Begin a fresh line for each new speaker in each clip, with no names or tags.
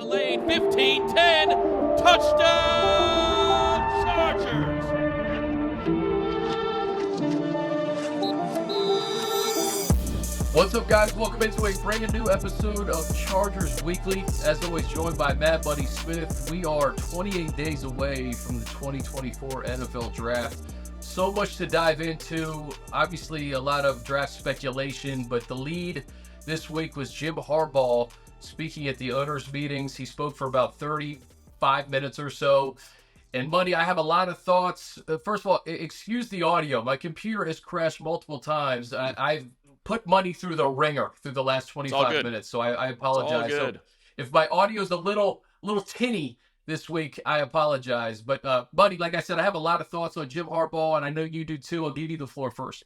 the lane. 15-10. Touchdown, Chargers.
What's up, guys? Welcome into a brand new episode of Chargers Weekly. As always, joined by Matt Buddy Smith. We are 28 days away from the 2024 NFL Draft. So much to dive into. Obviously, a lot of draft speculation, but the lead this week was Jim Harbaugh speaking at the owners' meetings. He spoke for about 35 minutes or so. And, Buddy, I have a lot of thoughts. First of all, excuse the audio. My computer has crashed multiple times. I've put money through the ringer through the last 25 minutes, so I apologize. So if my audio is a little tinny this week, I apologize. But, Buddy, like I said, I have a lot of thoughts on Jim Harbaugh, and I know you do too. I'll give you the floor first.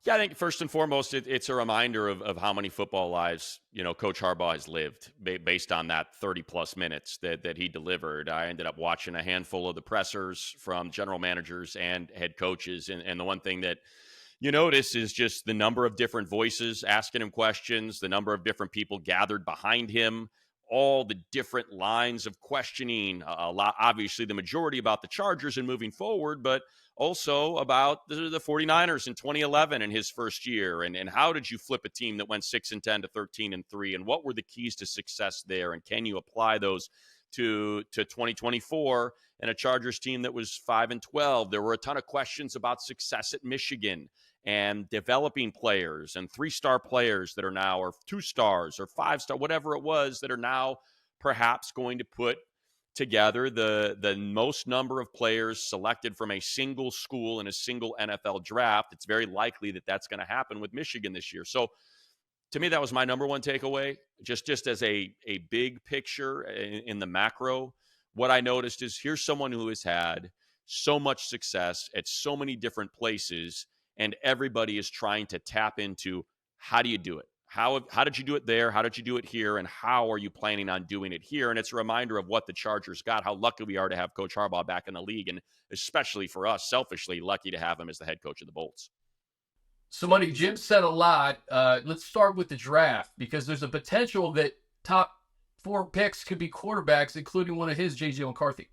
Yeah, I think first and foremost, it's a reminder of how many football lives, Coach Harbaugh has lived based on that 30-plus minutes that he delivered. I ended up watching a handful of the pressers from general managers and head coaches, and the one thing that you notice is just the number of different voices asking him questions, the number of different people gathered behind him, all the different lines of questioning, a lot, obviously the majority about the Chargers and moving forward, but also about the 49ers in 2011 in his first year. And how did you flip a team that went 6-10 to 13-3? And what were the keys to success there? And can you apply those to 2024 and a Chargers team that was 5-12? There were a ton of questions about success at Michigan and developing players and 3-star players that are now, or 2 stars or 5-star, whatever it was, that are now perhaps going to put together the most number of players selected from a single school in a single NFL draft. It's very likely that that's going to happen with Michigan this year. So to me, that was my number one takeaway, just as a big picture in the macro. What I noticed is here's someone who has had so much success at so many different places, and everybody is trying to tap into how do you do it? How did you do it there? How did you do it here? And how are you planning on doing it here? And it's a reminder of what the Chargers got, how lucky we are to have Coach Harbaugh back in the league, and especially for us, selfishly, lucky to have him as the head coach of the Bolts.
So, Buddy, Jim said a lot. Let's start with the draft, because there's a potential that top 4 picks could be quarterbacks, including one of his, J.J. McCarthy.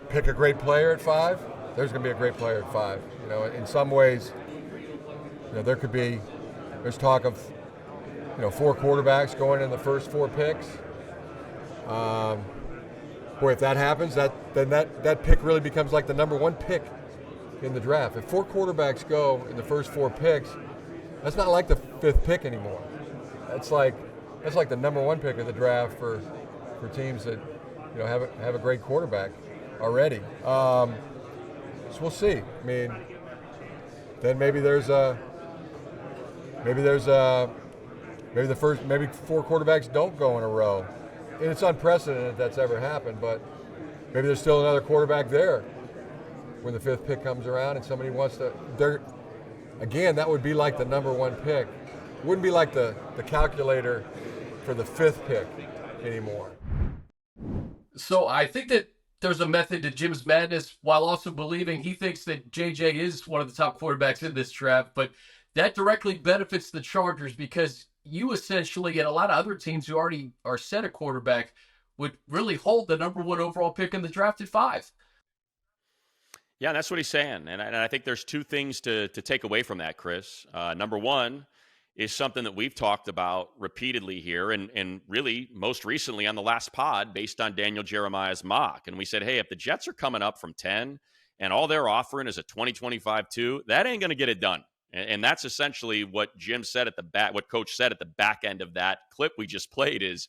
Pick a great player at 5. There's going to be a great player at 5. In some ways, there's talk of, 4 quarterbacks going in the first 4 picks. If that happens, then that pick really becomes like the number 1 pick in the draft. If 4 quarterbacks go in the first 4 picks, that's not like the 5th pick anymore. That's like the number 1 pick of the draft for teams that have a great quarterback already. So we'll see. I mean, then maybe the 4 quarterbacks don't go in a row, and it's unprecedented that's ever happened. But maybe there's still another quarterback there when the 5th pick comes around, and somebody wants to. Again, that would be like the number 1 pick. It wouldn't be like the calculator for the 5th pick anymore.
So I think that there's a method to Jim's madness, while also believing he thinks that JJ is one of the top quarterbacks in this draft. But that directly benefits the Chargers, because you essentially, and a lot of other teams who already are set at quarterback, would really hold the number 1 overall pick in the draft at 5.
Yeah, that's what he's saying. And I think there's 2 things to take away from that, Chris. Number 1 is something that we've talked about repeatedly here, and really most recently on the last pod based on Daniel Jeremiah's mock. And we said, hey, if the Jets are coming up from 10 and all they're offering is a 2025 2, that ain't going to get it done. And that's essentially what Jim said at the back, what Coach said at the back end of that clip we just played is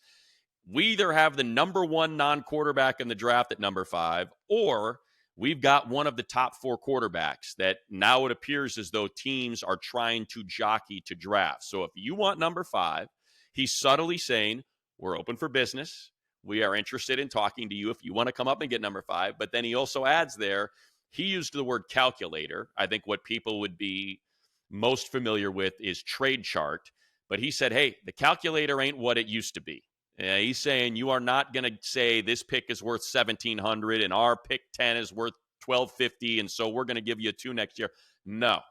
we either have the number 1 non-quarterback in the draft at number 5, or we've got one of the top 4 quarterbacks that now it appears as though teams are trying to jockey to draft. So if you want number 5, he's subtly saying, we're open for business. We are interested in talking to you if you want to come up and get number 5. But then he also adds there, he used the word calculator. I think what people would be most familiar with is trade chart. But he said, hey, the calculator ain't what it used to be. He's saying you are not going to say this pick is worth $1,700 and our pick 10 is worth $1,250, and so we're going to give you a 2 next year. No.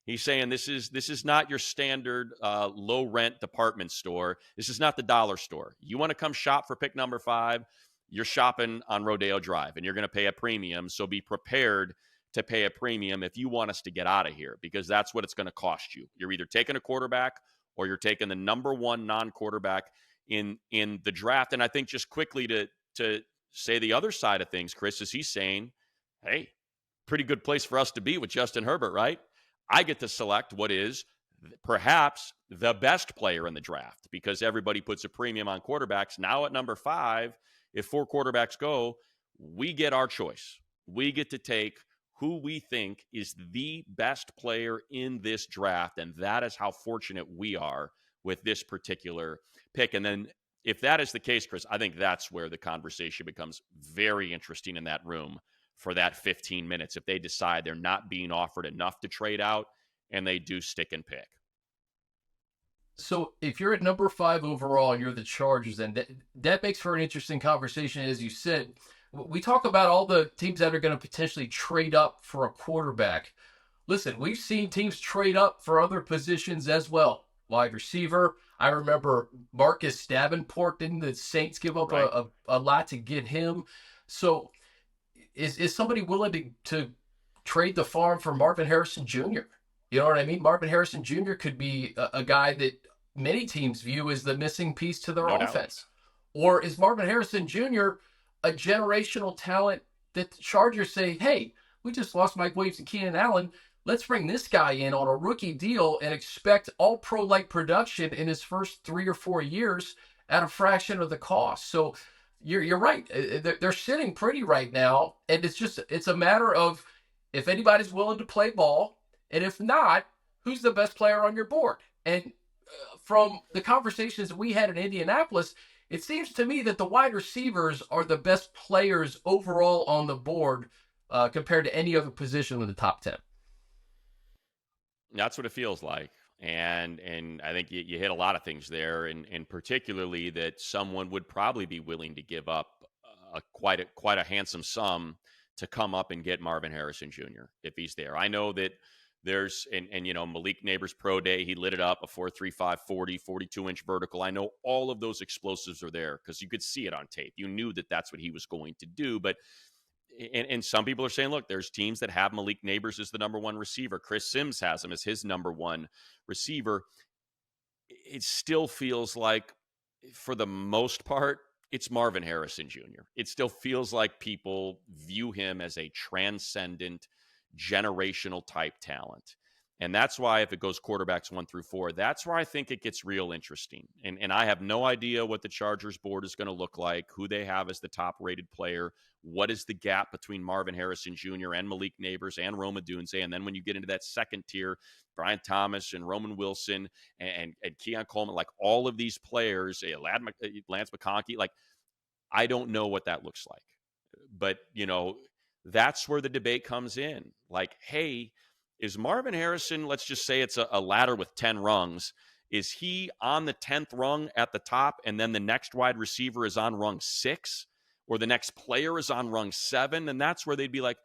He's saying this is not your standard low rent department store. This is not the dollar store. You want to come shop for pick number 5, you're shopping on Rodeo Drive, and you're going to pay a premium. So be prepared to pay a premium if you want us to get out of here, because that's what it's going to cost you. You're either taking a quarterback or you're taking the number 1 non-quarterback in the draft. And I think just quickly to say the other side of things, Chris, is he's saying, hey, pretty good place for us to be with Justin Herbert, right? I get to select what is perhaps the best player in the draft, because everybody puts a premium on quarterbacks. Now at number 5, if 4 quarterbacks go, we get our choice. We get to take who we think is the best player in this draft, and that is how fortunate we are with this particular pick. And then if that is the case, Chris, I think that's where the conversation becomes very interesting in that room for that 15 minutes, if they decide they're not being offered enough to trade out and they do stick and pick.
So if you're at number 5 overall and you're the Chargers, then that makes for an interesting conversation. As you said, we talk about all the teams that are going to potentially trade up for a quarterback. Listen, we've seen teams trade up for other positions as well. Wide receiver. I remember Marcus Davenport, didn't the Saints give up a lot to get him? So is somebody willing to trade the farm for Marvin Harrison Jr.? You know what I mean? Marvin Harrison Jr. could be a guy that many teams view as the missing piece to their offense. Or is Marvin Harrison Jr. a generational talent that the Chargers say, hey, we just lost Mike Williams and Keenan Allen. Let's bring this guy in on a rookie deal and expect all pro-like production in his first 3 or 4 years at a fraction of the cost. So you're right. They're sitting pretty right now. And it's a matter of if anybody's willing to play ball, and if not, who's the best player on your board? And from the conversations that we had in Indianapolis, it seems to me that the wide receivers are the best players overall on the board compared to any other position in the top 10.
That's what it feels like. And I think you hit a lot of things there, and particularly that someone would probably be willing to give up quite a handsome sum to come up and get Marvin Harrison Jr. if he's there. I know that there's, and Malik Nabers pro day, he lit it up, a 4.35 40, 42-inch vertical. I know all of those explosives are there because you could see it on tape. You knew that that's what he was going to do. But and some people are saying, look, there's teams that have Malik Nabers as the number 1 receiver. Chris Sims has him as his number 1 receiver. It still feels like, for the most part, it's Marvin Harrison Jr. It still feels like people view him as a transcendent, generational type talent. And that's why if it goes quarterbacks 1 through 4, that's where I think it gets real interesting. And I have no idea what the Chargers board is going to look like, who they have as the top rated player, what is the gap between Marvin Harrison Jr. and Malik Nabers and Rome Odunze. And then when you get into that second tier, Brian Thomas and Roman Wilson and Keon Coleman, like all of these players, Lance McConkey, like I don't know what that looks like. But, that's where the debate comes in. Like, hey, is Marvin Harrison, let's just say it's a ladder with 10 rungs, is he on the 10th rung at the top and then the next wide receiver is on rung 6 or the next player is on rung 7? And that's where they'd be like,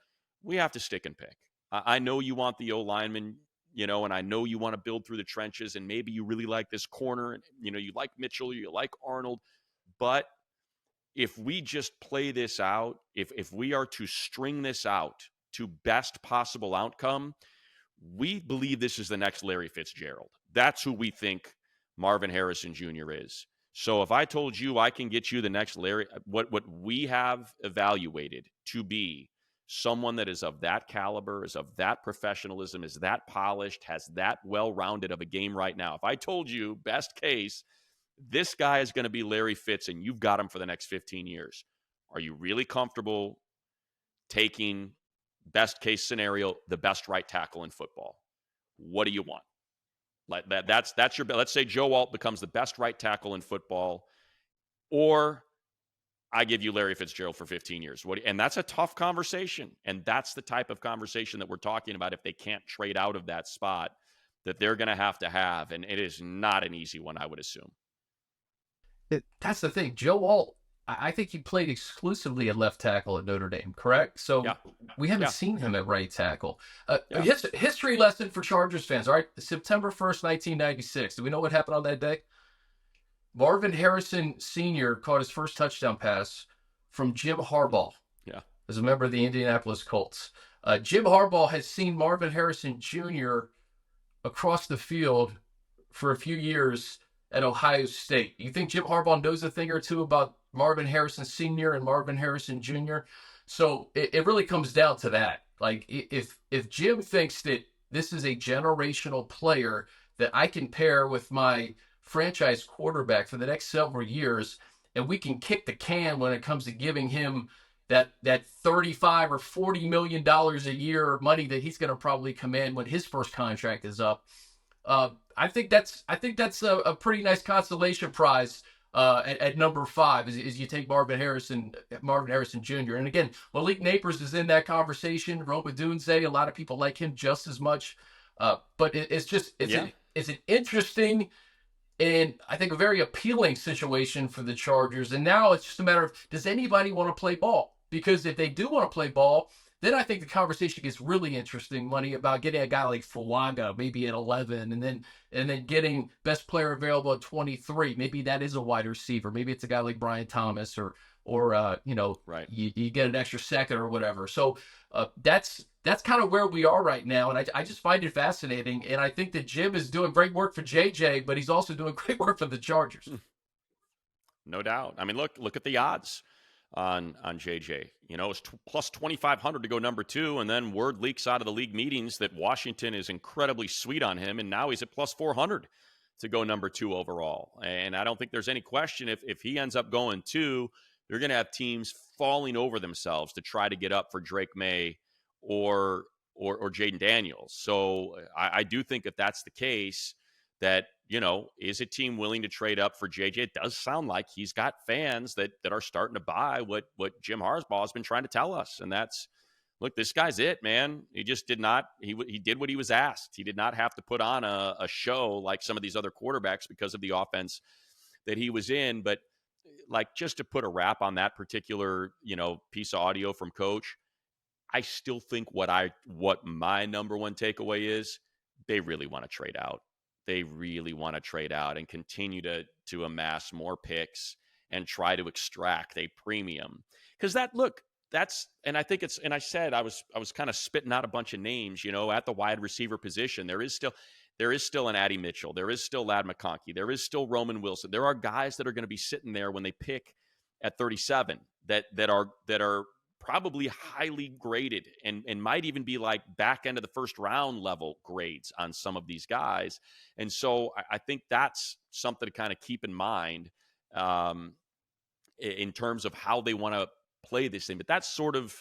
we have to stick and pick. I know you want the O-lineman, and I know you want to build through the trenches, and maybe you really like this corner, and, you like Mitchell, you like Arnold, but if we just play this out, if we are to string this out to best possible outcome, we believe this is the next Larry Fitzgerald. That's who we think Marvin Harrison Jr. is. So if I told you I can get you the next Larry, what we have evaluated to be someone that is of that caliber, is of that professionalism, is that polished, has that well-rounded of a game right now. If I told you, best case, this guy is going to be Larry Fitz and you've got him for the next 15 years, are you really comfortable taking, best case scenario, the best right tackle in football? What do you want? Like that's your, let's say Joe Alt becomes the best right tackle in football, or I give you Larry Fitzgerald for 15 years. And that's a tough conversation. And that's the type of conversation that we're talking about if they can't trade out of that spot that they're going to have. And it is not an easy one, I would assume.
That's the thing. Joe Alt, I think he played exclusively at left tackle at Notre Dame, correct? So
Yeah.
we haven't
Yeah.
seen him at right tackle.
Yeah.
History lesson for Chargers fans, all right? September 1st, 1996. Do we know what happened on that day? Marvin Harrison Jr. caught his first touchdown pass from Jim Harbaugh.
Yeah.
As a member of the Indianapolis Colts. Jim Harbaugh has seen Marvin Harrison Jr. across the field for a few years at Ohio State. You think Jim Harbaugh knows a thing or two about Marvin Harrison Sr. and Marvin Harrison Jr.? So it really comes down to that. Like, if Jim thinks that this is a generational player that I can pair with my franchise quarterback for the next several years, and we can kick the can when it comes to giving him that $35 or $40 million a year money that he's going to probably command when his first contract is up. I think that's a pretty nice consolation prize at number 5 is you take Marvin Harrison Jr. And again, Malik Nabers is in that conversation. Roma Dunze, a lot of people like him just as much. But it's an interesting and I think a very appealing situation for the Chargers. And now it's just a matter of, does anybody want to play ball? Because if they do want to play ball, then I think the conversation gets really interesting, Money, about getting a guy like Fuaga maybe at 11, and then getting best player available at 23. Maybe that is a wide receiver. Maybe it's a guy like Brian Thomas or
Right.
you get an extra second or whatever. So that's kind of where we are right now, and I just find it fascinating. And I think that Jim is doing great work for JJ, but he's also doing great work for the Chargers.
No doubt. I mean, look at the odds on JJ. You know, it's plus 2,500 to go number 2, and then word leaks out of the league meetings that Washington is incredibly sweet on him, and now he's at plus 400 to go number 2 overall. And I don't think there's any question if he ends up going 2, you're going to have teams falling over themselves to try to get up for Drake May or Jaden Daniels. So I do think if that's the case, that, you know, is a team willing to trade up for JJ? It does sound like he's got fans that are starting to buy what Jim Harbaugh has been trying to tell us. And that's, look, this guy's it, man. He just did not, he did what he was asked. He did not have to put on a show like some of these other quarterbacks because of the offense that he was in. But like, just to put a wrap on that particular, you know, piece of audio from Coach, I still think what my number one takeaway is, they really want to trade out. They really want to trade out and continue to amass more picks and try to extract a premium. Because and I think and I said, I was kind of spitting out a bunch of names, you know, at the wide receiver position. There is still an Addy Mitchell. There is still Ladd McConkey. There is still Roman Wilson. There are guys that are going to be sitting there when they pick at 37 that are probably highly graded and might even be like back end of the first round level grades on some of these guys. And so I think that's something to kind of keep in mind in terms of how they want to play this thing. But that's sort of,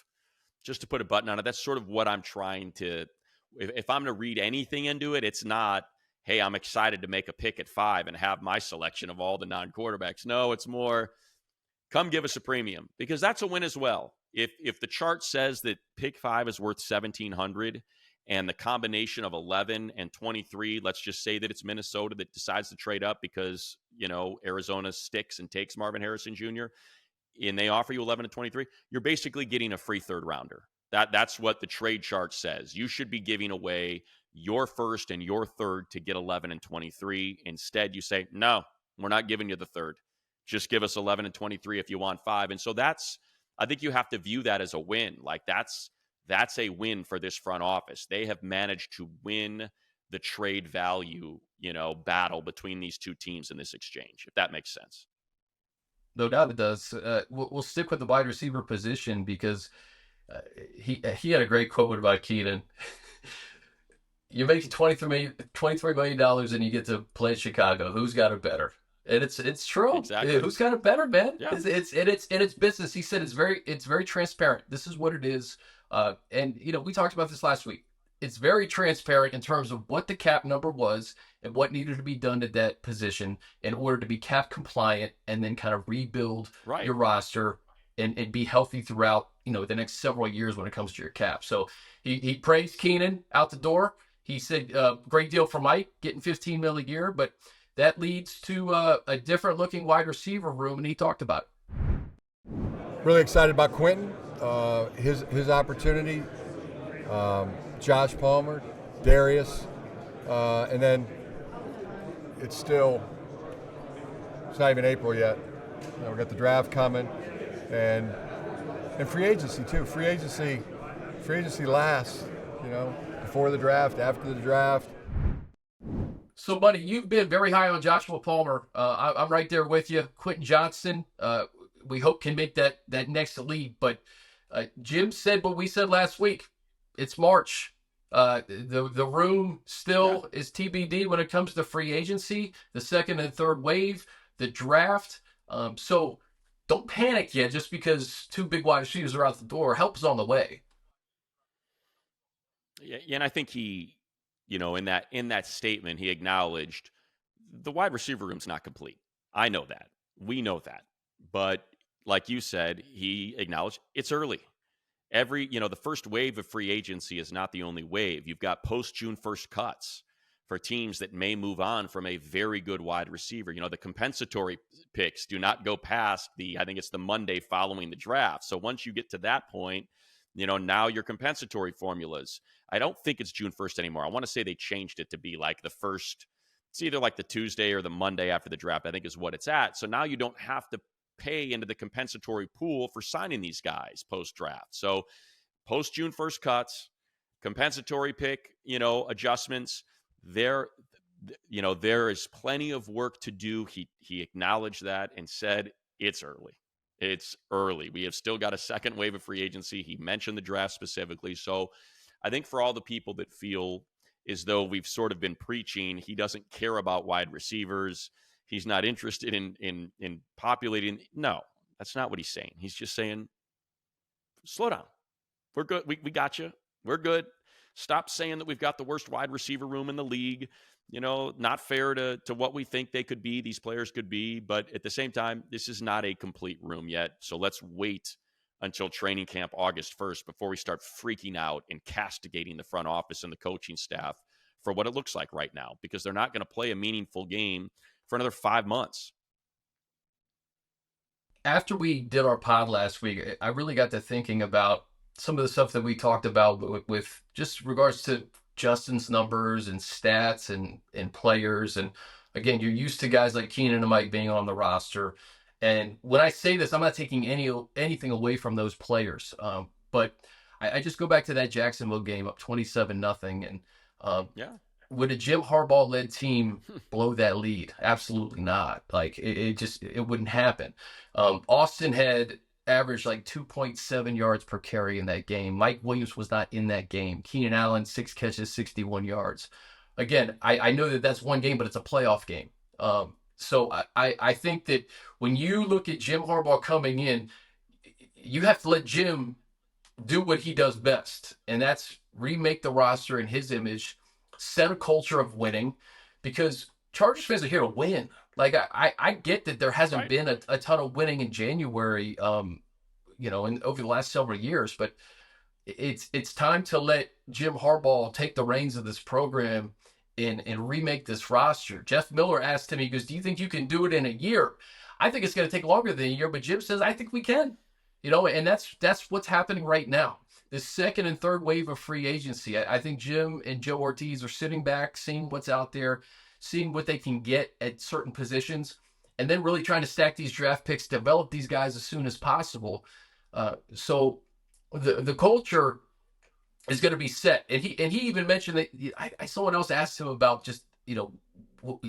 just to put a button on it, that's sort of what I'm trying to, if I'm to read anything into it, it's not, hey, I'm excited to make a pick at 5 and have my selection of all the non-quarterbacks. No, it's more, come give us a premium, because that's a win as well. If the chart says that pick 5 is worth 1,700 and the combination of 11 and 23, let's just say that it's Minnesota that decides to trade up because, you know, Arizona sticks and takes Marvin Harrison Jr. and they offer you 11 and 23, you're basically getting a free third rounder. That's what the trade chart says. You should be giving away your first and your third to get 11 and 23. Instead, you say, no, we're not giving you the third. Just give us 11 and 23 if you want 5. And so I think you have to view that as a win. Like that's a win for this front office. They have managed to win the trade value, you know, battle between these two teams in this exchange, if that makes sense.
No doubt it does. We'll stick with the wide receiver position because he had a great quote about Keenan. You make $23 million and you get to play in Chicago. Who's got it better? And it's true.
Exactly.
Who's got it better, man?
Yeah.
It's business. He said it's very transparent. This is what it is. And you know, we talked about this last week. It's very transparent in terms of what the cap number was and what needed to be done at that position in order to be cap compliant and then kind of rebuild your roster and be healthy throughout, you know, the next several years when it comes to your cap. So he praised Keenan out the door. He said, great deal for Mike, getting $15 million a year, but that leads to a different looking wide receiver room, and he talked about it.
Really excited about Quentin, his opportunity, Josh Palmer, Darius, and then it's not even April yet. We've got the draft coming, and free agency too. Free agency lasts, before the draft, after the draft.
So, buddy, you've been very high on Joshua Palmer. I'm right there with you. Quentin Johnson, we hope can make that next leap. But Jim said what we said last week. It's March. The room still is TBD when it comes to free agency, the second and third wave, the draft. So don't panic yet just because two big wide receivers are out the door. Help is on the way.
Yeah, and I think he, in that statement, he acknowledged the wide receiver room's not complete. I know that. We know that. But like you said, he acknowledged it's early. The first wave of free agency is not the only wave. You've got post-June 1st cuts for teams that may move on from a very good wide receiver. The compensatory picks do not go past I think it's the Monday following the draft. So once you get to that point, now your compensatory formulas, I don't think it's June 1st anymore. I want to say they changed it to be like the first, it's either like the Tuesday or the Monday after the draft, I think is what it's at. So now you don't have to pay into the compensatory pool for signing these guys post-draft. So post-June 1st cuts, compensatory pick, adjustments, there is plenty of work to do. He acknowledged that and said it's early. It's early. We have still got a second wave of free agency. He mentioned the draft specifically. So I think for all the people that feel as though we've sort of been preaching, he doesn't care about wide receivers, he's not interested in populating. No, that's not what he's saying. He's just saying, slow down. We're good. We got you. We're good. Stop saying that we've got the worst wide receiver room in the league. Not fair to what we think they could be, these players could be. But at the same time, this is not a complete room yet. So let's wait until training camp August 1st before we start freaking out and castigating the front office and the coaching staff for what it looks like right now, because they're not going to play a meaningful game for another 5 months.
After we did our pod last week, I really got to thinking about some of the stuff that we talked about with just regards to Justin's numbers and stats and players. And again, you're used to guys like Keenan and Mike being on the roster. And when I say this, I'm not taking anything away from those players. But I just go back to that Jacksonville game up 27-0. And would a Jim Harbaugh-led team blow that lead? Absolutely not. Like it wouldn't happen. Austin had averaged like 2.7 yards per carry in that game. Mike Williams was not in that game. Keenan Allen, 6 catches, 61 yards. Again, I know that that's one game, but it's a playoff game. So I think that when you look at Jim Harbaugh coming in, you have to let Jim do what he does best, and that's remake the roster in his image, set a culture of winning, because Chargers fans are here to win. Like I get that there hasn't been a ton of winning in January, and over the last several years, but it's time to let Jim Harbaugh take the reins of this program and remake this roster. Jeff Miller asked him, he goes, "Do you think you can do it in a year?" I think it's going to take longer than a year, but Jim says, "I think we can." And that's what's happening right now. The second and third wave of free agency. I think Jim and Joe Ortiz are sitting back, seeing what's out there, seeing what they can get at certain positions, and then really trying to stack these draft picks, develop these guys as soon as possible. So the culture is going to be set. And he even mentioned that someone else asked him about just,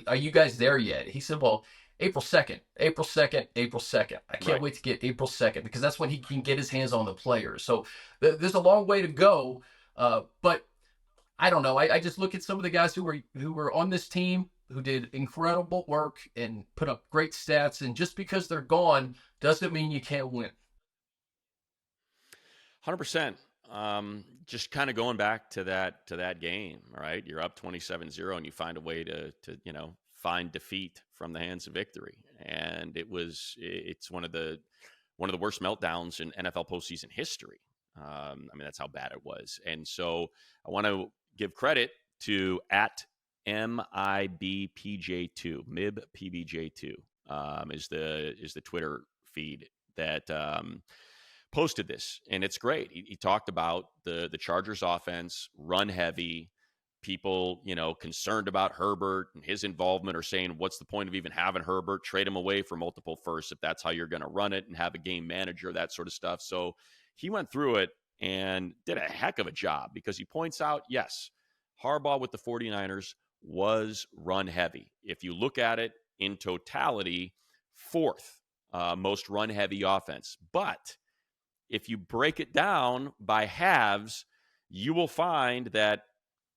are you guys there yet? He said, well, April 2nd. I can't wait to get April 2nd because that's when he can get his hands on the players. So there's a long way to go. But I don't know. I just look at some of the guys who were on this team who did incredible work and put up great stats. And just because they're gone doesn't mean you can't win.
100%. Just kind of going back to that game, right? You're up 27-0 and you find a way to find defeat from the hands of victory. And it's one of the worst meltdowns in NFL postseason history. That's how bad it was. And so I want to give credit to at MIBPJ2, MIBPBJ2 is the Twitter feed that posted this, and it's great. He talked about the Chargers offense, run heavy. People, concerned about Herbert and his involvement are saying, what's the point of even having Herbert? Trade him away for multiple firsts if that's how you're going to run it and have a game manager, that sort of stuff. So he went through it and did a heck of a job because he points out, yes, Harbaugh with the 49ers was run heavy. If you look at it in totality, fourth most run heavy offense. But if you break it down by halves, you will find that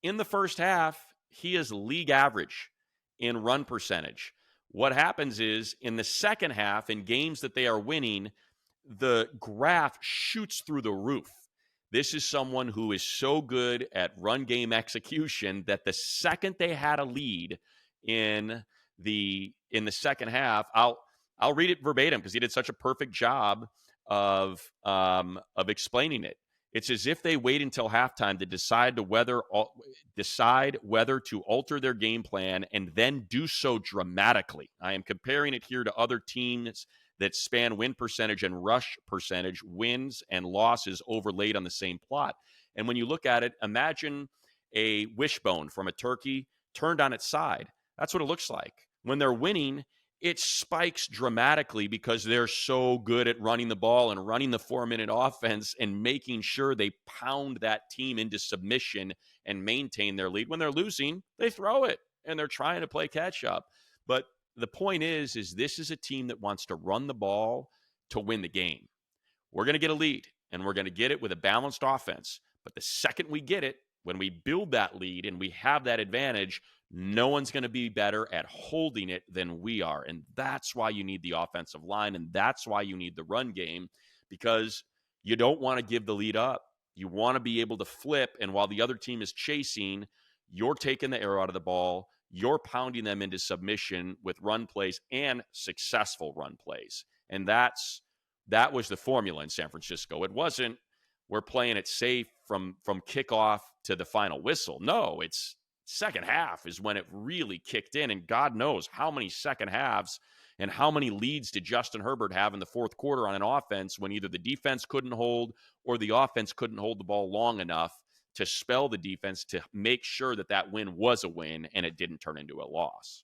in the first half, he is league average in run percentage. What happens is in the second half, in games that they are winning, the graph shoots through the roof. This is someone who is so good at run game execution that the second they had a lead in the second half, I'll read it verbatim because he did such a perfect job of explaining it. It's as if they wait until halftime to decide whether to alter their game plan and then do so dramatically. I am comparing it here to other teams that span win percentage and rush percentage, wins and losses overlaid on the same plot. And when you look at it, imagine a wishbone from a turkey turned on its side. That's what it looks like. When they're winning, it spikes dramatically because they're so good at running the ball and running the 4-minute offense and making sure they pound that team into submission and maintain their lead. When they're losing, they throw it and they're trying to play catch up. But the point is this is a team that wants to run the ball to win the game. We're going to get a lead and we're going to get it with a balanced offense. But the second we get it, when we build that lead and we have that advantage, no one's going to be better at holding it than we are. And that's why you need the offensive line, and that's why you need the run game, because you don't want to give the lead up. You want to be able to flip, and while the other team is chasing, you're taking the air out of the ball. You're pounding them into submission with run plays and successful run plays. And that was the formula in San Francisco. It wasn't we're playing it safe from kickoff to the final whistle. No, it's second half is when it really kicked in, and God knows how many second halves and how many leads did Justin Herbert have in the fourth quarter on an offense when either the defense couldn't hold or the offense couldn't hold the ball long enough to spell the defense to make sure that win was a win and it didn't turn into a loss.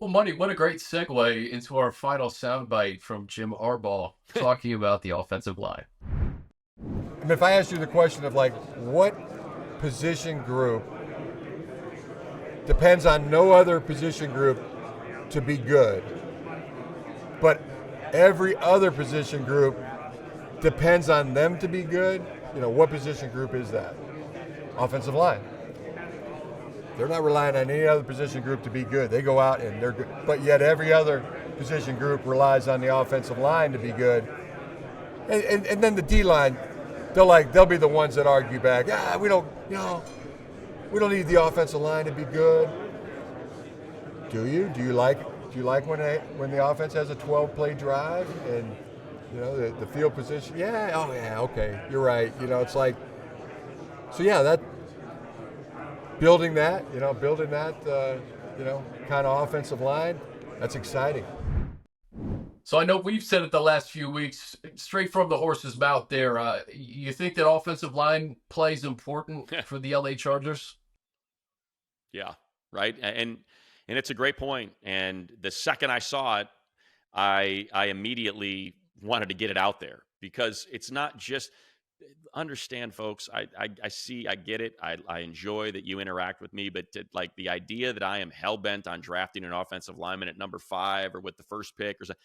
Well, Money, what a great segue into our final soundbite from Jim Harbaugh talking about the offensive line.
And if I asked you the question of what position group depends on no other position group to be good, but every other position group depends on them to be good, what position group is that? Offensive line. They're not relying on any other position group to be good. They go out and they're good, but yet every other position group relies on the offensive line to be good. And then the D-line, they'll be the ones that argue back. We don't need the offensive line to be good. Do you? Do you like when the offense has a 12-play drive and the field position? Yeah. Oh yeah. Okay. You're right. It's like. So yeah, that building that kind of offensive line, that's exciting.
So I know we've said it the last few weeks, straight from the horse's mouth there. You think that offensive line play is important for the LA Chargers?
Yeah, right. And it's a great point. And the second I saw it, I immediately wanted to get it out there because it's not just understand, folks. I get it. I enjoy that you interact with me, but the idea that I am hell bent on drafting an offensive lineman at number 5 or with the first pick or something.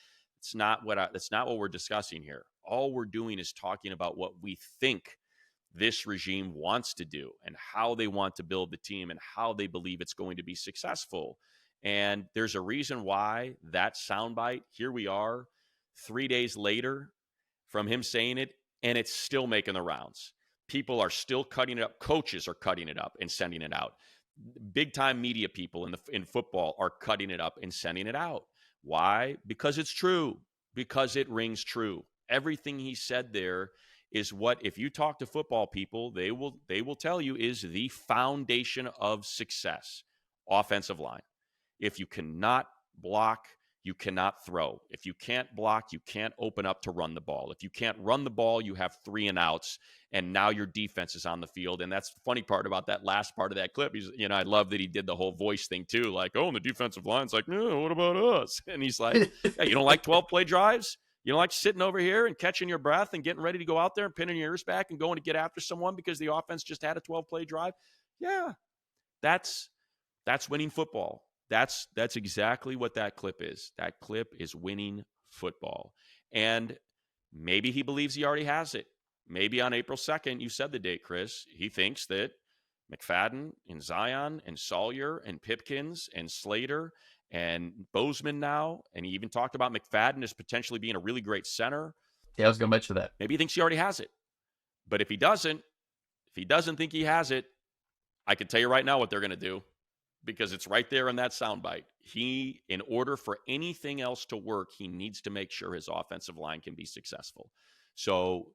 That's not what we're discussing here. All we're doing is talking about what we think this regime wants to do and how they want to build the team and how they believe it's going to be successful. And there's a reason why that soundbite, here we are 3 days later from him saying it, and it's still making the rounds. People are still cutting it up. Coaches are cutting it up and sending it out. Big time media people in football are cutting it up and sending it out. Why? Because it's true. Because it rings true. Everything he said there is what, if you talk to football people, they will tell you is the foundation of success. Offensive line. If you cannot block, you cannot throw. If you can't block, you can't open up to run the ball. If you can't run the ball, you have 3 and outs, and now your defense is on the field. And that's the funny part about that last part of that clip. He's, I love that he did the whole voice thing too. Like, oh, and the defensive line's like, no, what about us? And he's like, yeah, you don't like 12-play drives? You don't like sitting over here and catching your breath and getting ready to go out there and pinning your ears back and going to get after someone because the offense just had a 12-play drive? Yeah, that's winning football. That's exactly what that clip is. That clip is winning football. And maybe he believes he already has it. Maybe on April 2nd, you said the date, Chris, he thinks that McFadden and Zion and Sawyer and Pipkins and Slater and Bozeman now, and he even talked about McFadden as potentially being a really great center.
Yeah, I was going to mention that.
Maybe he thinks he already has it. But if he doesn't think he has it, I can tell you right now what they're going to do, because it's right there in that soundbite. In order for anything else to work, he needs to make sure his offensive line can be successful. So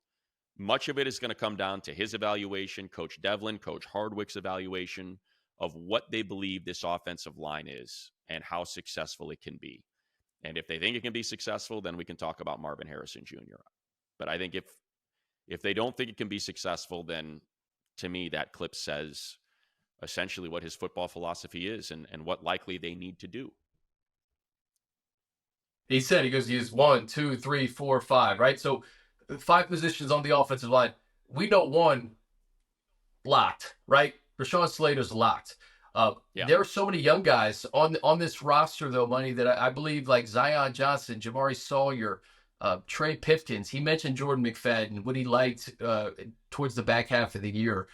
much of it is going to come down to his evaluation, Coach Devlin, Coach Hardwick's evaluation of what they believe this offensive line is and how successful it can be. And if they think it can be successful, then we can talk about Marvin Harrison Jr. But I think if they don't think it can be successful, then to me that clip says essentially what his football philosophy is and what likely they need to do.
He said, he goes 1, 2, 3, 4, 5, right? So 5 positions on the offensive line. We know 1 locked, right? Rashawn Slater's locked. There are so many young guys on this roster, though, Money, that I believe, like Zion Johnson, Jamari Sawyer, Trey Pipkins. He mentioned Jordan McFadden, what he liked towards the back half of the year.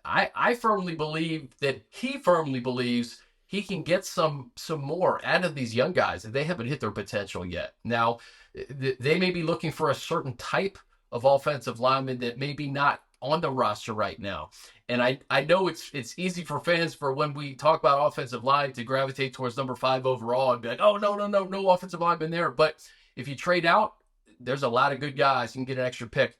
I firmly believe that he firmly believes he can get some more out of these young guys, and they haven't hit their potential yet. Now, they may be looking for a certain type of offensive lineman that may be not on the roster right now. And I know it's easy for fans, for when we talk about offensive line, to gravitate towards number 5 overall and be like, oh, no offensive lineman there. But if you trade out, there's a lot of good guys. You can get an extra pick.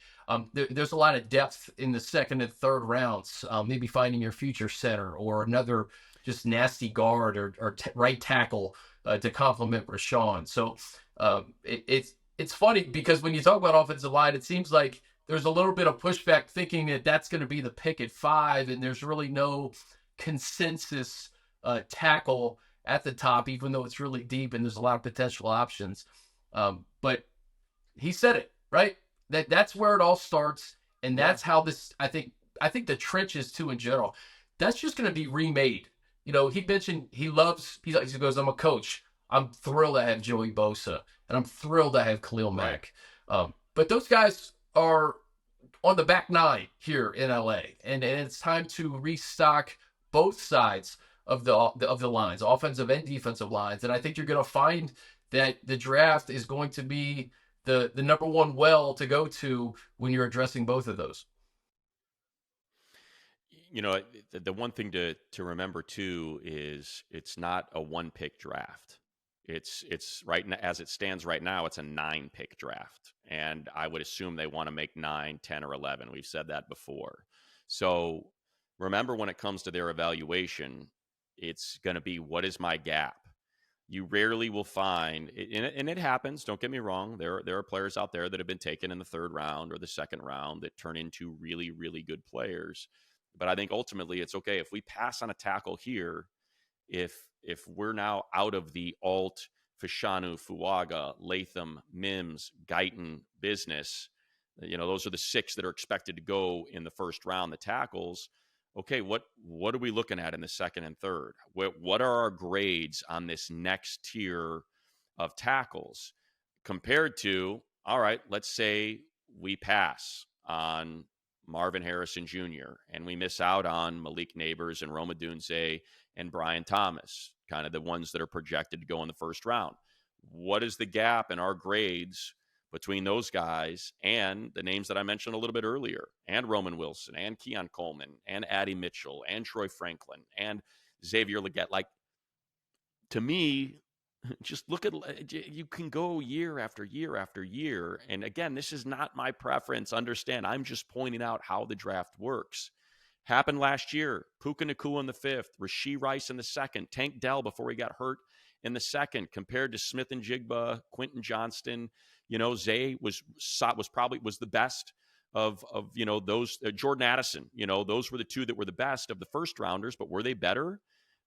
There's a lot of depth in the 2nd and 3rd rounds. Maybe finding your future center or another just nasty guard or right tackle to complement Rashawn. So it's funny because when you talk about offensive line, it seems like there's a little bit of pushback thinking that that's going to be the pick at 5, and there's really no consensus tackle at the top, even though it's really deep and there's a lot of potential options. But he said it, right? That's where it all starts, and that's how this. I think the trenches too in general. That's just going to be remade. He mentioned he goes, I'm a coach. I'm thrilled I have Joey Bosa, and I'm thrilled I have Khalil Mack. But those guys are on the back 9 here in LA, and it's time to restock both sides of the lines, offensive and defensive lines. And I think you're going to find that the draft is going to be the number one well to go to when you're addressing both of those.
The one thing to remember too is it's not a 1-pick draft. It's right now, as it stands right now, it's a 9-pick draft. And I would assume they want to make 9, 10, or 11. We've said that before. So remember, when it comes to their evaluation, it's going to be, what is my gap? You rarely will find, and it happens, don't get me wrong, there are players out there that have been taken in the 3rd round or the 2nd round that turn into really, really good players. But I think ultimately it's okay if we pass on a tackle here, if we're now out of the Alt, Fashanu, Fuaga, Latham, Mims, Guyton business, those are the 6 that are expected to go in the 1st round, the tackles. Okay, what are we looking at in the 2nd and 3rd? What are our grades on this next tier of tackles compared to, all right, let's say we pass on Marvin Harrison Jr. and we miss out on Malik Nabers and Rome Odunze and Brian Thomas, kind of the ones that are projected to go in the 1st round. What is the gap in our grades between those guys and the names that I mentioned a little bit earlier, and Roman Wilson, and Keon Coleman, and Addie Mitchell, and Troy Franklin, and Xavier Legette? Like, to me, just look at, you can go year after year after year. And again, this is not my preference. Understand, I'm just pointing out how the draft works. Happened last year. Puka Nacua in the 5th, Rashee Rice in the 2nd, Tank Dell before he got hurt in the second compared to Smith and Jigba, Quentin Johnston. Zay was probably the best of those. Jordan Addison, those were the two that were the best of the first rounders, but were they better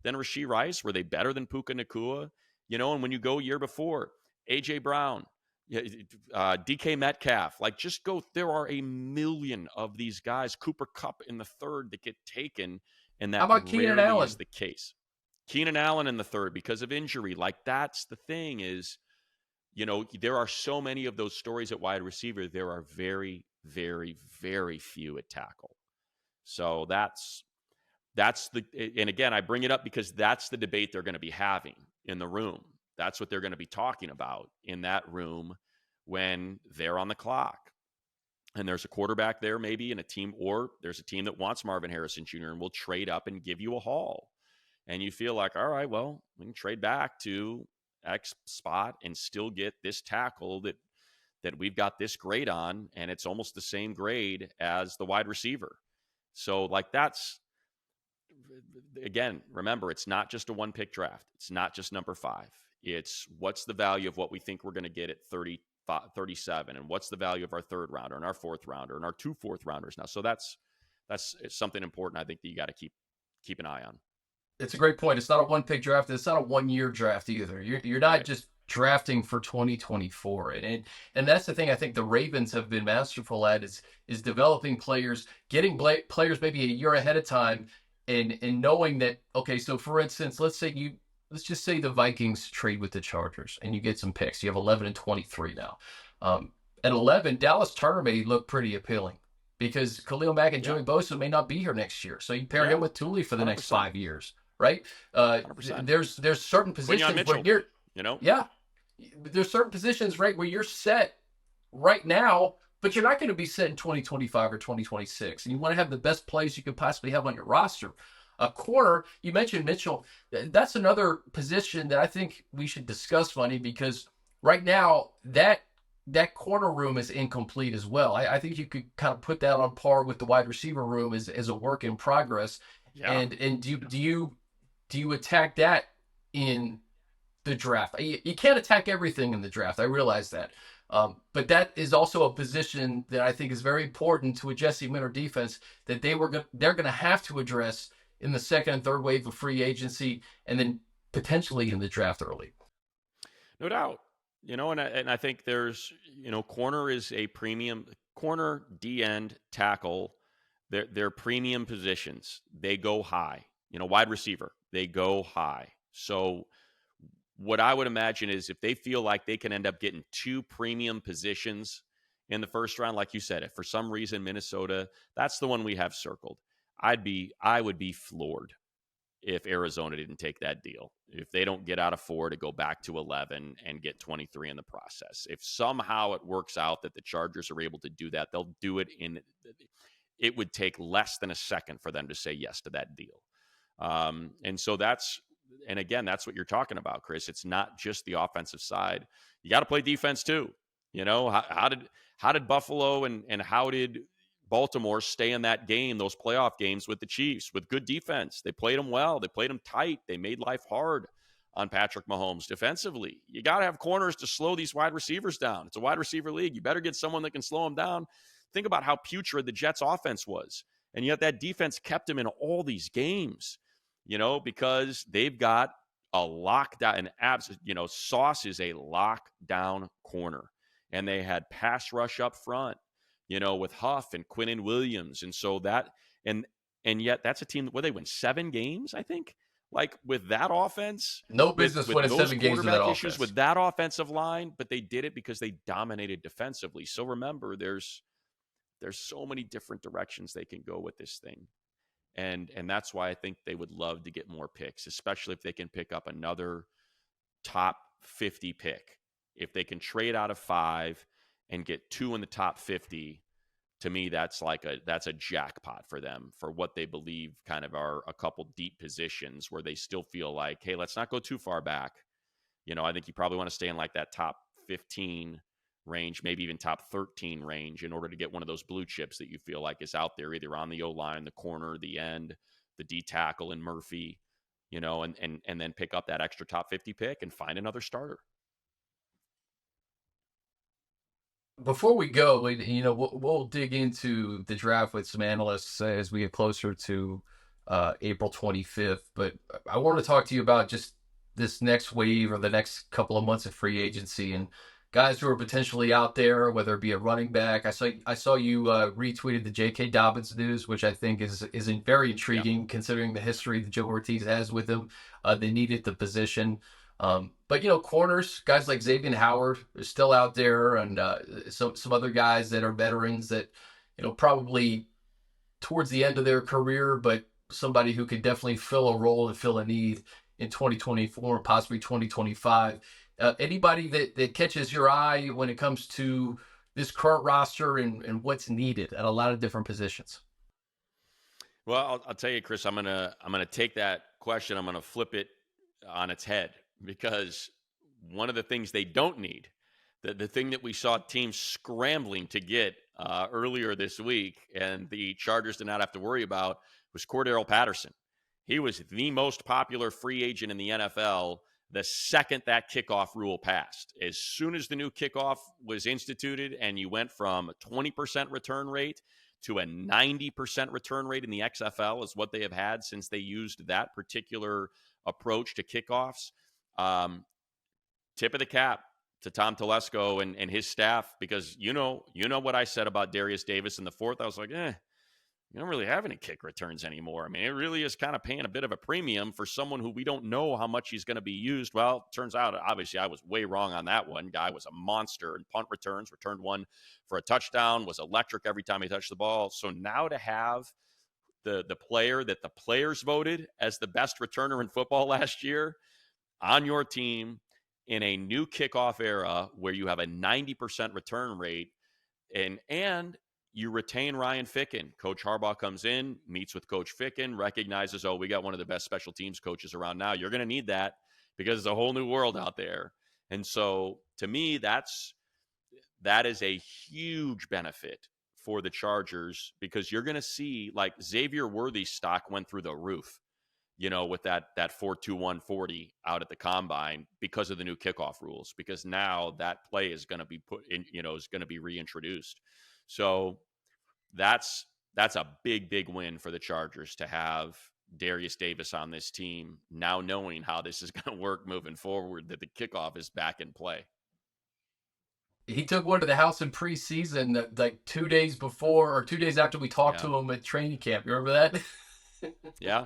than Rashee Rice? Were they better than Puka Nacua? And when you go year before, A.J. Brown, DK Metcalf, just go. There are a million of these guys. Cooper Kupp in the third that get taken, and that
How about Keenan Allen?
Is the case. Keenan Allen in the third because of injury. That's the thing is, there are so many of those stories at wide receiver. There are very, very, very few at tackle. So that's and again, I bring it up because that's the debate they're going to be having in the room. That's what they're going to be talking about in that room when they're on the clock. And there's a quarterback there maybe in a team, or there's a team that wants Marvin Harrison Jr. and will trade up and give you a haul. And you feel like, all right, well, we can trade back to X spot and still get this tackle that we've got this grade on, and it's almost the same grade as the wide receiver. So that's, again, remember, it's not just a one-pick draft. It's not just number 5. It's what's the value of what we think we're going to get at 37, and what's the value of our third rounder and our fourth rounder and our 2 fourth rounders now. So that's something important I think that you got to keep an eye on.
It's a great point. It's not a one-pick draft. It's not a one-year draft either. You're not just drafting for 2024. And that's the thing I think the Ravens have been masterful at is developing players, getting players maybe a year ahead of time, and knowing that, okay, so for instance, let's just say the Vikings trade with the Chargers and you get some picks. You have 11 and 23 now. At 11, Dallas Turner may look pretty appealing because Khalil Mack and Joey Bosa may not be here next year. So you pair him with Thule for the 100%. Next 5 years, right? There's certain positions where you're, there's certain positions, right, where you're set right now, but you're not going to be set in 2025 or 2026. And you want to have the best plays you could possibly have on your roster. A corner, you mentioned Mitchell. That's another position that I think we should discuss, Funny, because right now that corner room is incomplete as well. I think you could kind of put that on par with the wide receiver room as a work in progress. Yeah. And do you attack that in the draft? You can't attack everything in the draft. I realize that. But that is also a position that I think is very important to a Jesse Minter defense that they're going to have to address in the second and third wave of free agency, and then potentially in the draft early.
No doubt. And I think there's, corner is a premium, corner, D-end, tackle, they're premium positions. They go high. Wide receiver, they go high. So what I would imagine is if they feel like they can end up getting 2 premium positions in the first round, like you said, if for some reason Minnesota, that's the one we have circled. I would be floored if Arizona didn't take that deal. If they don't get out of 4 to go back to 11 and get 23 in the process. If somehow it works out that the Chargers are able to do that, they'll do it it would take less than a second for them to say yes to that deal. And again, that's what you're talking about, Chris. It's not just the offensive side. You got to play defense too. How did Buffalo and how did Baltimore stay in that game, those playoff games with the Chiefs, with good defense? They played them well. They played them tight. They made life hard on Patrick Mahomes defensively. You got to have corners to slow these wide receivers down. It's a wide receiver league. You better get someone that can slow them down. Think about how putrid the Jets offense was. And yet that defense kept them in all these games, because they've got a lockdown, Sauce is a lockdown corner. And they had pass rush up front, with Huff and Quinnen Williams. And so and yet that's a team where they win 7 games, I think. With that offense.
No business winning 7 games with that offense.
Issues with that offensive line, but they did it because they dominated defensively. So remember, there's so many different directions they can go with this thing. And that's why I think they would love to get more picks, especially if they can pick up another top 50 pick. If they can trade out of 5 and get 2 in the top 50, to me, that's a jackpot for them for what they believe kind of are a couple deep positions where they still feel like, hey, let's not go too far back. I think you probably want to stay in that top 15 range, maybe even top 13 range in order to get one of those blue chips that you feel like is out there, either on the O-line, the corner, the end, the D tackle, and Murphy. and then pick up that extra top 50 pick and find another starter.
Before we go, we'll dig into the draft with some analysts as we get closer to April 25th. But I want to talk to you about just this next wave or the next couple of months of free agency and guys who are potentially out there, whether it be a running back. I saw you retweeted the J.K. Dobbins news, which I think is very intriguing considering the history that Joe Ortiz has with him. They needed the position. But corners, guys like Xavier Howard are still out there, and some other guys that are veterans that probably towards the end of their career, but somebody who could definitely fill a role and fill a need in 2024 and possibly 2025. Anybody that catches your eye when it comes to this current roster and what's needed at a lot of different positions?
Well, I'll tell you, Chris, I'm gonna take that question. I'm gonna flip it on its head, because one of the things they don't need, the thing that we saw teams scrambling to get earlier this week, and the Chargers did not have to worry about, was Cordarrelle Patterson. He was the most popular free agent in the NFL the second that kickoff rule passed. As soon as the new kickoff was instituted and you went from a 20% return rate to a 90% return rate in the XFL is what they have had since they used that particular approach to kickoffs. Tip of the cap to Tom Telesco and his staff, because you know what I said about Darius Davis in the fourth. I was like, you don't really have any kick returns anymore. I mean, it really is kind of paying a bit of a premium for someone who we don't know how much he's going to be used. Well, it turns out, obviously, I was way wrong on that one. Guy was a monster in punt returns, returned one for a touchdown, was electric every time he touched the ball. So now to have the player that the players voted as the best returner in football last year on your team in a new kickoff era where you have a 90% return rate and you retain Ryan Ficken. Coach Harbaugh comes in, meets with Coach Ficken, recognizes, we got one of the best special teams coaches around now. You're going to need that because it's a whole new world out there. And so to me, that is a huge benefit for the Chargers, because you're going to see, like, Xavier Worthy's stock went through the roof, with that 4.21 40 out at the combine because of the new kickoff rules, because now that play is going to be put in, is going to be reintroduced. So that's a big win for the Chargers to have Darius Davis on this team, now knowing how this is going to work moving forward, that the kickoff is back in play.
He took one to the house in preseason, like 2 days before or 2 days after we talked to him at training camp. You remember that?
Yeah,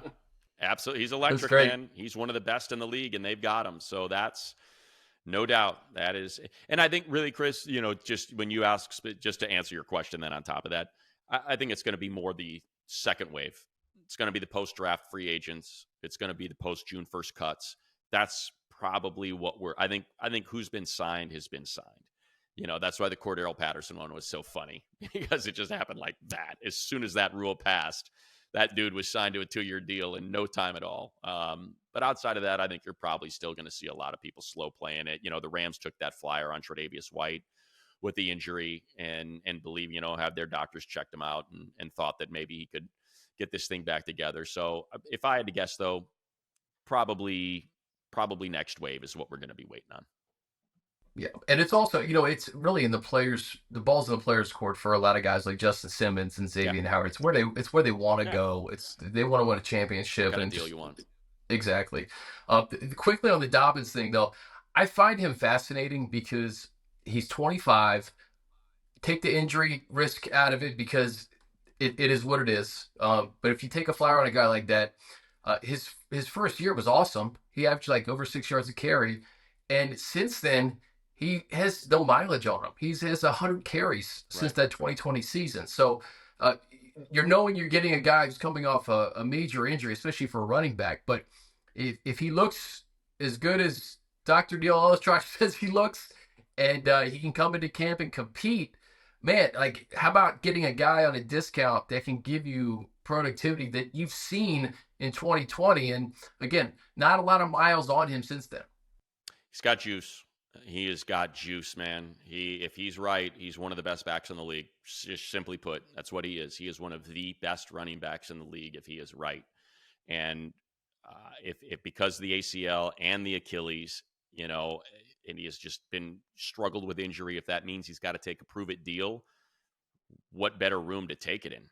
absolutely. He's electric, man. He's one of the best in the league, and they've got him. So that's no doubt. That is. And I think really, Chris, just when you ask, just to answer your question then on top of that, I think it's going to be more the second wave. It's going to be the post-draft free agents. It's going to be the post-June 1st cuts. That's probably what I think who's been signed has been signed. That's why the Cordarrelle Patterson one was so funny, because it just happened like that. As soon as that rule passed, that dude was signed to a 2-year deal in no time at all. But outside of that, I think you're probably still going to see a lot of people slow playing it. The Rams took that flyer on Tre'Davious White with the injury and believe, have their doctors checked him out and thought that maybe he could get this thing back together. So if I had to guess, though, probably next wave is what we're going to be waiting on.
Yeah, and it's also, it's really the ball's in the players' court for a lot of guys like Justin Simmons and Xavier Howard. It's where they want to go. They want to win a championship.
What deal you want.
Exactly. Quickly on the Dobbins thing, though, I find him fascinating because he's 25. Take the injury risk out of it because it is what it is. But if you take a flyer on a guy like that, his first year was awesome. He averaged like over 6 yards a carry, and since then, he has no mileage on him. He has 100 carries since that 2020 season. So you're getting a guy who's coming off a major injury, especially for a running back. But if he looks as good as Dr. Neil Olistrach says he looks, and he can come into camp and compete, man, like, how about getting a guy on a discount that can give you productivity that you've seen in 2020? And again, not a lot of miles on him since then.
He's got juice. He has got juice, man. If he's right, he's one of the best backs in the league. Just simply put, that's what he is. He is one of the best running backs in the league if he is right. And If because of the ACL and the Achilles, and he has just been struggled with injury, if that means he's got to take a prove-it deal, what better room to take it in?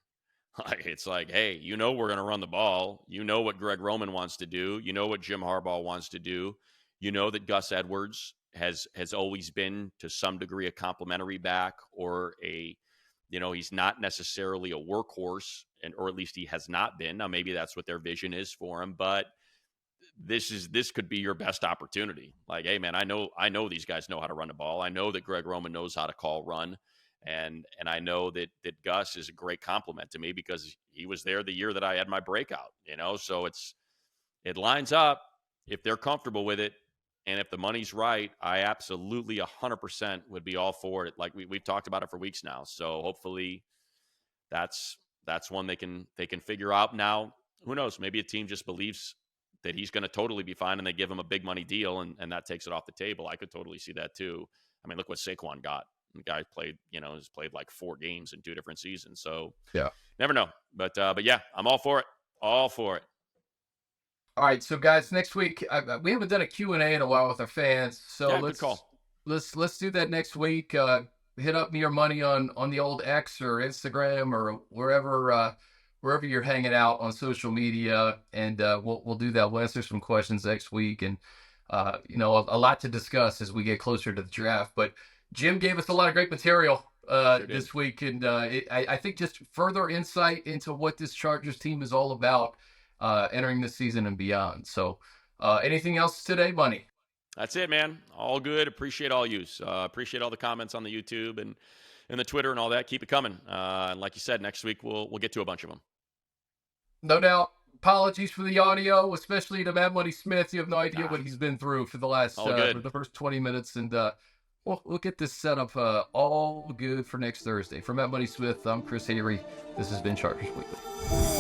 It's like, hey, we're going to run the ball. You know what Greg Roman wants to do. You know what Jim Harbaugh wants to do. You know that Gus Edwards has always been to some degree a complimentary back, or he's not necessarily a workhorse, or at least he has not been. Now, maybe that's what their vision is for him, but this could be your best opportunity. Like, hey, man, I know these guys know how to run the ball. I know that Greg Roman knows how to call run. And I know that Gus is a great compliment to me because he was there the year that I had my breakout, so it lines up if they're comfortable with it. And if the money's right, I absolutely 100% would be all for it. Like we've talked about it for weeks now. So hopefully that's one they can figure out. Now, who knows? Maybe a team just believes that he's going to totally be fine and they give him a big money deal and that takes it off the table. I could totally see that too. I mean, look what Saquon got. The guy played, has played like 4 games in 2 different seasons. So
yeah,
never know. But yeah, I'm all for it. All for it.
All right, so guys, next week we haven't done a Q&A in a while with our fans, so
yeah, good call.
Let's do that next week. Hit up me your money on the old X or Instagram or wherever you're hanging out on social media, and we'll do that. We'll answer some questions next week, and a lot to discuss as we get closer to the draft. But Jim gave us a lot of great material this week, and I think just further insight into what this Chargers team is all about entering this season and beyond. So anything else today, Bunny?
That's it, man. All good. Appreciate all yous. Appreciate all the comments on the YouTube and the Twitter and all that. Keep it coming. And like you said, next week we'll get to a bunch of them.
No doubt. Apologies for the audio, especially to Matt Money Smith. You have no idea what he's been through for the last for the first 20 minutes, and we'll get this set up all good for next Thursday. For Matt Money Smith, I'm Chris Hayre. This has been Chargers Weekly.